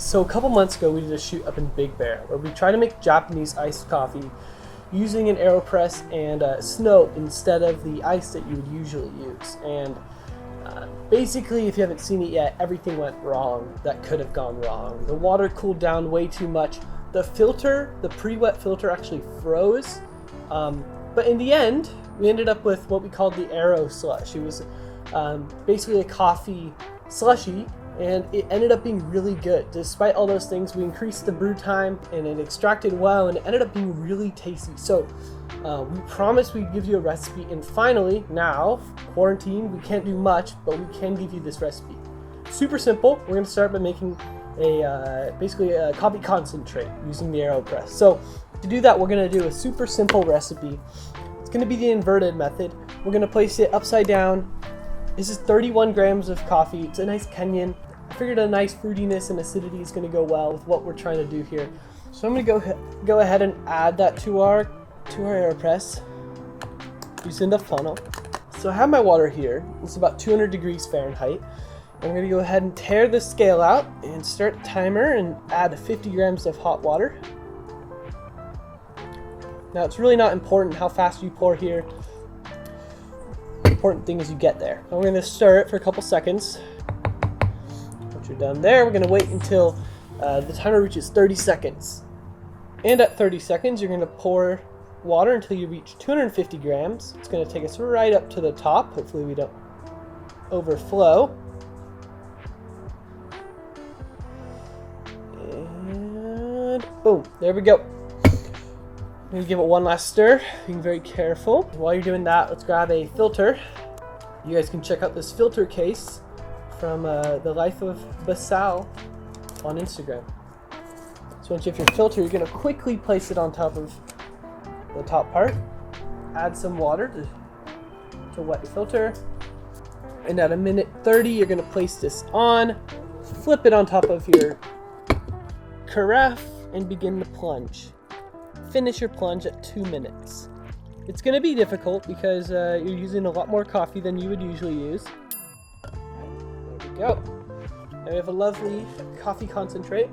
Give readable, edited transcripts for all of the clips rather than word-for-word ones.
So a couple months ago, we did a shoot up in Big Bear where we tried to make Japanese iced coffee using an Aeropress and snow instead of the ice that you would usually use. And basically, if you haven't seen it yet, everything went wrong that could have gone wrong. The water cooled down way too much. The filter, the pre-wet filter, actually froze. But in the end, we ended up with what we called the Aeroslush. It was basically a coffee slushy, and it ended up being really good. Despite all those things, we increased the brew time and it extracted well, and it ended up being really tasty. So we promised we'd give you a recipe, and finally, now, quarantine, we can't do much, but we can give you this recipe. Super simple. We're gonna start by making basically a coffee concentrate using the Aeropress. So to do that, we're gonna do a super simple recipe. It's gonna be the inverted method. We're gonna place it upside down. This is 31 grams of coffee. It's a nice Kenyan. I figured a nice fruitiness and acidity is going to go well with what we're trying to do here. So I'm going to go ahead and add that to our Aeropress using the funnel. So I have my water here. It's about 200 degrees Fahrenheit. I'm going to go ahead and tear the scale out and start the timer and add 50 grams of hot water. Now it's really not important how fast you pour here. The important thing is you get there. Now we're going to stir it for a couple seconds. Once you're done there, we're going to wait until the timer reaches 30 seconds. And at 30 seconds, you're going to pour water until you reach 250 grams. It's going to take us right up to the top. Hopefully we don't overflow. And boom, there we go. I'm going to give it one last stir, being very careful. While you're doing that, let's grab a filter. You guys can check out this filter case from The Life of Basal on Instagram. So once you have your filter, you're going to quickly place it on top of the top part. Add some water to wet your filter. And at a minute 30, you're going to place this on, flip it on top of your carafe, and begin the plunge. Finish your plunge at 2 minutes. It's going to be difficult because you're using a lot more coffee than you would usually use. There we go. Now we have a lovely coffee concentrate.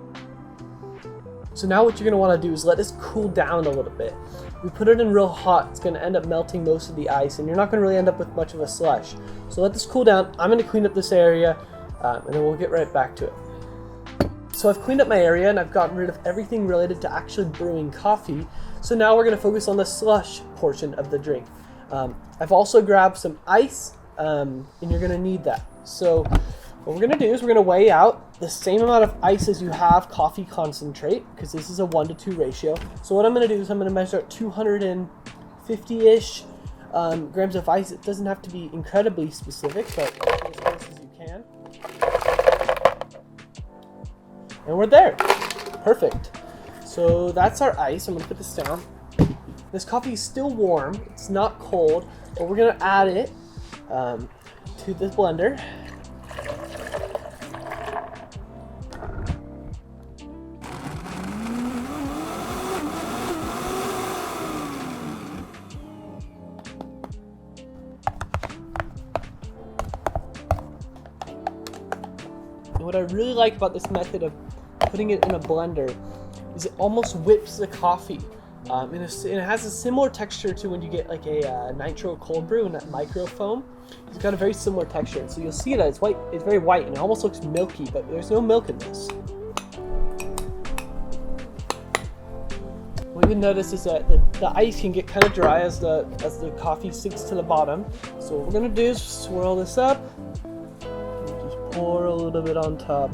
So now what you're going to want to do is let this cool down a little bit. We put it in real hot, it's going to end up melting most of the ice, and you're not going to really end up with much of a slush. So let this cool down. I'm going to clean up this area, and then we'll get right back to it. So I've cleaned up my area and I've gotten rid of everything related to actually brewing coffee. So now we're going to focus on the slush portion of the drink. I've also grabbed some ice, and you're going to need that. So what we're going to do is we're going to weigh out the same amount of ice as you have coffee concentrate, because this is a 1-to-2 ratio. So what I'm going to do is I'm going to measure 250-ish grams of ice. It doesn't have to be incredibly specific, but as close as you can. And we're there. Perfect. So that's our ice. I'm going to put this down. This coffee is still warm. It's not cold, but we're going to add it to the blender. And what I really like about this method of putting it in a blender is it almost whips the coffee. And it has a similar texture to when you get like a nitro cold brew and that micro foam. It's got a very similar texture. And so you'll see that it's white. It's very white and it almost looks milky, but there's no milk in this. What you'll notice is that the ice can get kind of dry as the coffee sinks to the bottom. So what we're gonna do is swirl this up. Just pour a little bit on top.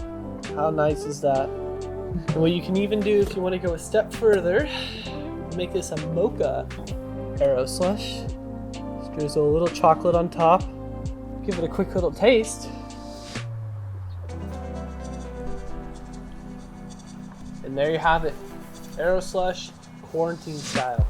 How nice is that? And what you can even do if you want to go a step further, make this a mocha Aeroslush. Just drizzle a little chocolate on top. Give it a quick little taste. And there you have it. Aeroslush quarantine style.